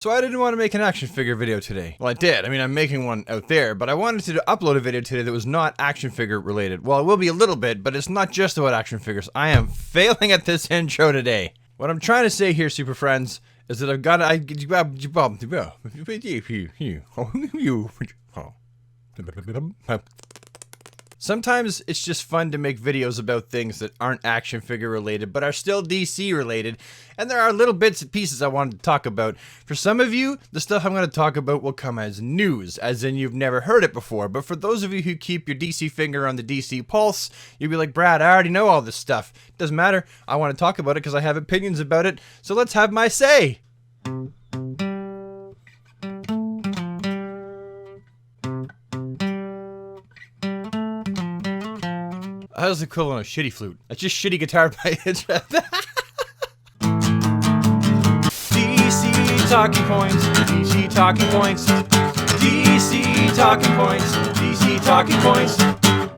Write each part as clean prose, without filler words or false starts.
So I didn't want to make an action figure video today. Well, I did. I mean, I'm making one out there, but I wanted to upload a video today that was not action figure related. Well, it will be a little bit, but it's not just about action figures. I am failing at this intro today. What I'm trying to say here, super friends, is that I've got Sometimes it's just fun to make videos about things that aren't action figure related, but are still DC related, and there are little bits and pieces I wanted to talk about. For some of you, the stuff I'm going to talk about will come as news, as in you've never heard it before, but for those of you who keep your DC finger on the DC pulse, you'll be like, Brad, I already know all this stuff. Doesn't matter, I want to talk about it because I have opinions about it, so let's have my say! That was the equivalent of shitty flute. That's just shitty guitar by DC talking points, DC talking points, DC talking points, DC talking points.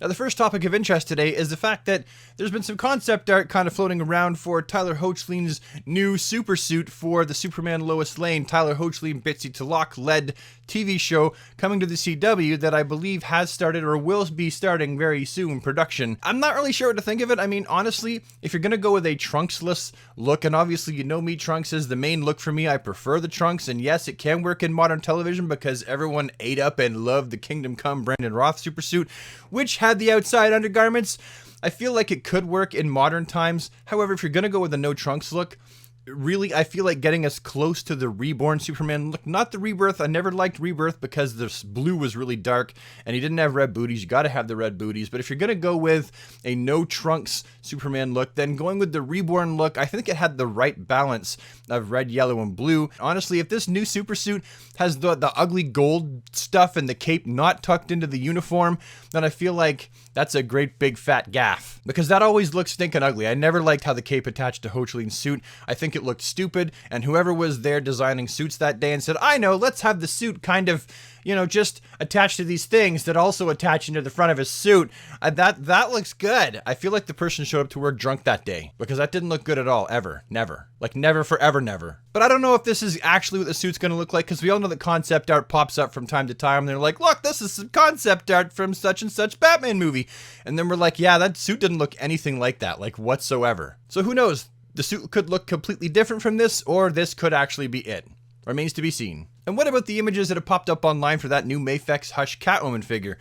Now, the first topic of interest today is the fact that there's been some concept art kind of floating around for Tyler Hoechlin's new super suit for the Superman Lois Lane, Tyler Hoechlin Bitsy Talok led TV show coming to the CW that I believe has started or will be starting very soon production. I'm not really sure what to think of it. I mean, honestly, if you're going to go with a trunksless look, and obviously you know me, trunks is the main look for me. I prefer the trunks, and yes, it can work in modern television because everyone ate up and loved the Kingdom Come Brandon Roth super suit, which had the outside undergarments. I feel like it could work in modern times. However, if you're going to go with a no trunks look, really, I feel like getting us close to the reborn Superman look, not the rebirth. I never liked rebirth because the blue was really dark and he didn't have red booties. You got to have the red booties. But if you're going to go with a no trunks Superman look, then going with the reborn look, I think it had the right balance of red, yellow, and blue. Honestly, if this new super suit has the ugly gold stuff and the cape not tucked into the uniform, then I feel like that's a great big fat gaff, because that always looks stinking ugly. I never liked how the cape attached to Hoechlin's suit. I think it looked stupid, and whoever was there designing suits that day and said, I know, let's have the suit kind of, you know, just attached to these things that also attach into the front of his suit. That looks good. I feel like the person showed up to work drunk that day, because that didn't look good at all, ever. Never. Like, never, forever, never. But I don't know if this is actually what the suit's gonna look like, because we all know that concept art pops up from time to time, and they're like, look, this is some concept art from such and such Batman movie. And then we're like, yeah, that suit didn't look anything like that, like whatsoever. So who knows? The suit could look completely different from this, or this could actually be it. Remains to be seen. And what about the images that have popped up online for that new Mafex Hush Catwoman figure?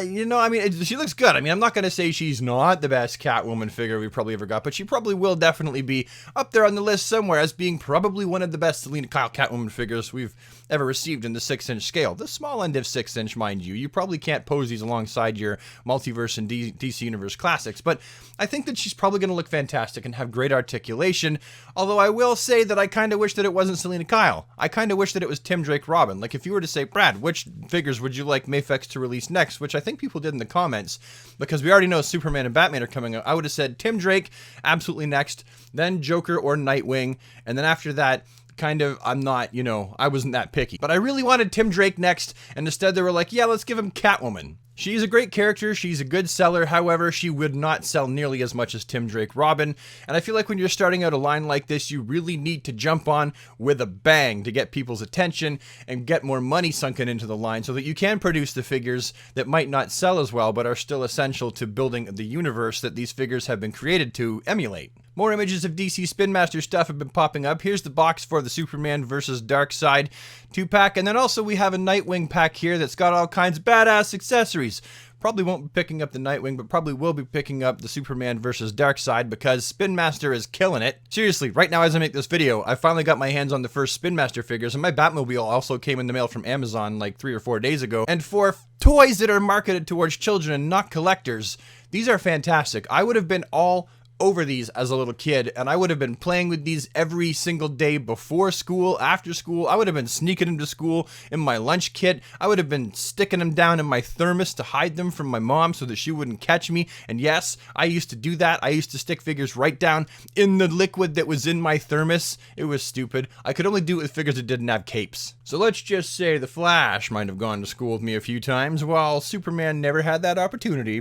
She looks good. I mean, I'm not going to say she's not the best Catwoman figure we probably ever got, but she probably will definitely be up there on the list somewhere as being probably one of the best Selina Kyle Catwoman figures we've ever received in the 6-inch scale. The small end of 6-inch, mind you. You probably can't pose these alongside your Multiverse and DC Universe classics, but I think that she's probably going to look fantastic and have great articulation, although I will say that I kind of wish that it wasn't Selina Kyle. I kind of wish that it was Tim Drake Robin. Like, if you were to say, Brad, which figures would you like Mafex to release next, which I think people did in the comments, because we already know Superman and Batman are coming out, I would have said Tim Drake, absolutely next, then Joker or Nightwing, and then after that, kind of, I'm not, you know, I wasn't that picky. But I really wanted Tim Drake next, and instead they were like, yeah, let's give him Catwoman. She's a great character, she's a good seller, however, she would not sell nearly as much as Tim Drake Robin, and I feel like when you're starting out a line like this, you really need to jump on with a bang to get people's attention and get more money sunken into the line so that you can produce the figures that might not sell as well, but are still essential to building the universe that these figures have been created to emulate. More images of DC Spin Master stuff have been popping up. Here's the box for the Superman vs. Darkseid 2-pack, and then also we have a Nightwing pack here that's got all kinds of badass accessories. Probably won't be picking up the Nightwing, but probably will be picking up the Superman vs. Darkseid because Spin Master is killing it. Seriously, right now as I make this video, I finally got my hands on the first Spin Master figures, and my Batmobile also came in the mail from Amazon like 3 or 4 days ago. And for toys that are marketed towards children and not collectors, these are fantastic. I would have been all over these as a little kid, and I would have been playing with these every single day before school, after school. I would have been sneaking them to school in my lunch kit. I would have been sticking them down in my thermos to hide them from my mom so that she wouldn't catch me. And yes, I used to do that. I used to stick figures right down in the liquid that was in my thermos. It was stupid. I could only do it with figures that didn't have capes. So let's just say the Flash might have gone to school with me a few times, while Superman never had that opportunity.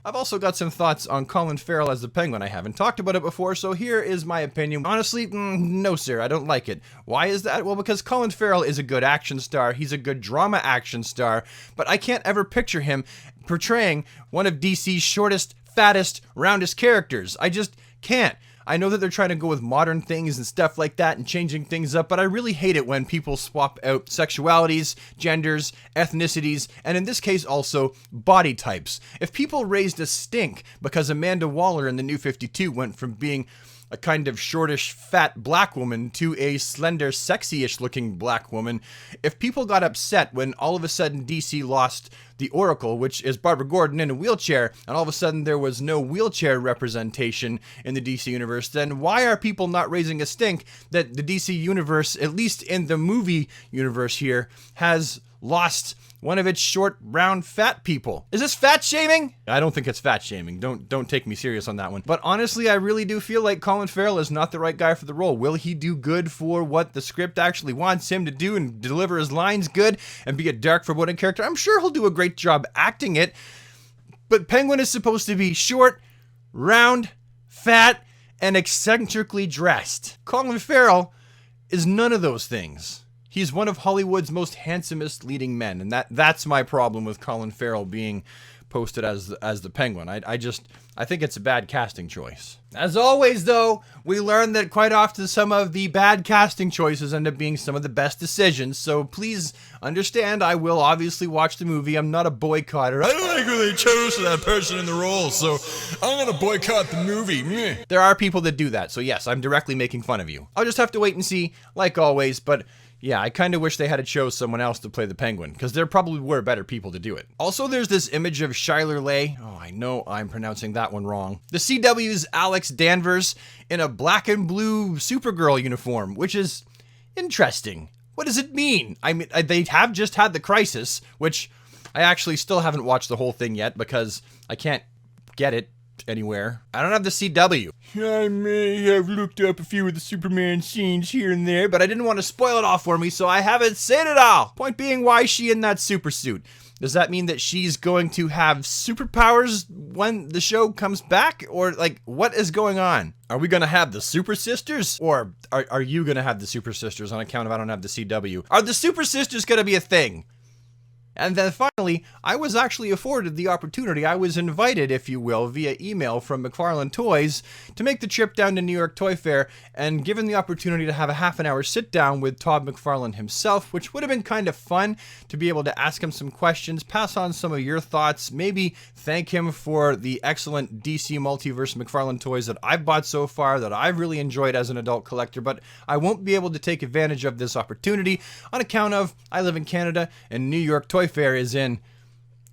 I've also got some thoughts on Colin Farrell as the Penguin I have haven't talked about it before, so here is my opinion. Honestly, no sir, I don't like it. Why is that? Well, because Colin Farrell is a good action star, he's a good drama action star, but I can't ever picture him portraying one of DC's shortest, fattest, roundest characters. I just can't. I know that they're trying to go with modern things and stuff like that and changing things up, but I really hate it when people swap out sexualities, genders, ethnicities, and in this case also body types. If people raised a stink because Amanda Waller in the New 52 went from being a kind of shortish, fat black woman to a slender, sexy-ish looking black woman, if people got upset when all of a sudden DC lost the Oracle, which is Barbara Gordon in a wheelchair, and all of a sudden there was no wheelchair representation in the DC universe, then why are people not raising a stink that the DC universe, at least in the movie universe here, has lost one of its short, round, fat people? Is this fat shaming? I don't think it's fat shaming. Don't take me serious on that one. But honestly, I really do feel like Colin Farrell is not the right guy for the role. Will he do good for what the script actually wants him to do and deliver his lines good and be a dark, foreboding character? I'm sure he'll do a great job acting it. But Penguin is supposed to be short, round, fat, and eccentrically dressed. Colin Farrell is none of those things. He's one of Hollywood's most handsomest leading men, and that's my problem with Colin Farrell being posted as the Penguin. I think it's a bad casting choice. As always, though, we learn that quite often some of the bad casting choices end up being some of the best decisions, so please understand I will obviously watch the movie. I'm not a boycotter. I don't like who they chose for that person in the role, so I'm gonna boycott the movie. Meh. There are people that do that, so yes, I'm directly making fun of you. I'll just have to wait and see, like always, but yeah, I kind of wish they had chose someone else to play the Penguin, because there probably were better people to do it. Also, there's this image of Schuyler Lay. Oh, I know I'm pronouncing that one wrong. The CW's Alex Danvers in a black and blue Supergirl uniform, which is interesting. What does it mean? I mean, they have just had the Crisis, which I actually still haven't watched the whole thing yet because I can't get it anywhere. I don't have the CW. I may have looked up a few of the Superman scenes here and there, but I didn't want to spoil it all for me, so I haven't seen it all. Point being, why is she in that super suit? Does that mean that she's going to have superpowers when the show comes back? Or, like, what is going on? Are we going to have the Super Sisters? Or are you going to have the Super Sisters on account of I don't have the CW? Are the Super Sisters going to be a thing? And then finally, I was actually afforded the opportunity, I was invited, if you will, via email from McFarlane Toys to make the trip down to New York Toy Fair and given the opportunity to have a half-an-hour sit-down with Todd McFarlane himself, which would have been kind of fun to be able to ask him some questions, pass on some of your thoughts, maybe thank him for the excellent DC Multiverse McFarlane Toys that I've bought so far, that I've really enjoyed as an adult collector, but I won't be able to take advantage of this opportunity on account of I live in Canada and New York Toy Fair is in,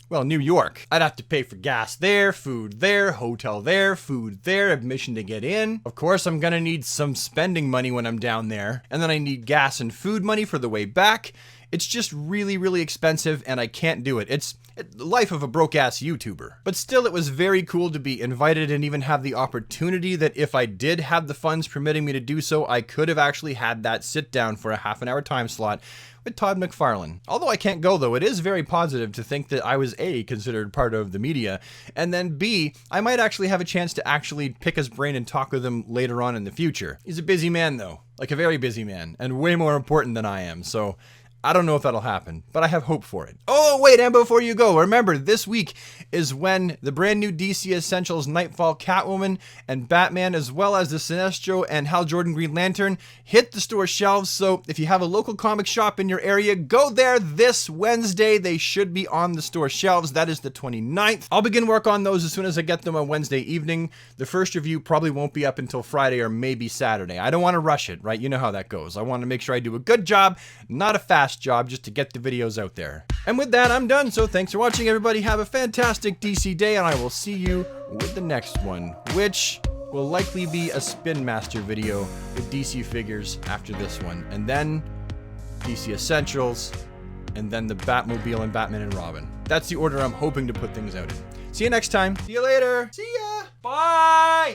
well, New York. I'd have to pay for gas there, food there, hotel there, food there, admission to get in. Of course, I'm gonna need some spending money when I'm down there. And then I need gas and food money for the way back. It's just really, really expensive and I can't do it. It's the life of a broke-ass YouTuber. But still, it was very cool to be invited and even have the opportunity that if I did have the funds permitting me to do so, I could have actually had that sit down for a half-an-hour time slot with Todd McFarlane. Although I can't go, though, it is very positive to think that I was A, considered part of the media, and then B, I might actually have a chance to actually pick his brain and talk with him later on in the future. He's a busy man, though. Like a very busy man, and way more important than I am, so I don't know if that'll happen, but I have hope for it. Oh, wait, and before you go, remember, this week is when the brand new DC Essentials Nightfall Catwoman and Batman, as well as the Sinestro and Hal Jordan Green Lantern, hit the store shelves, so if you have a local comic shop in your area, go there this Wednesday. They should be on the store shelves. That is the 29th. I'll begin work on those as soon as I get them on Wednesday evening. The first review probably won't be up until Friday or maybe Saturday. I don't want to rush it, right? You know how that goes. I want to make sure I do a good job, not a fast job, just to get the videos out there. And with that, I'm done. So thanks for watching, everybody. Have a fantastic DC day, and I will see you with the next one, which will likely be a Spin Master video with DC figures after this one, and then DC Essentials, and then the Batmobile and Batman and Robin. That's the order I'm hoping to put things out in. See you next time. See you later. See ya. Bye.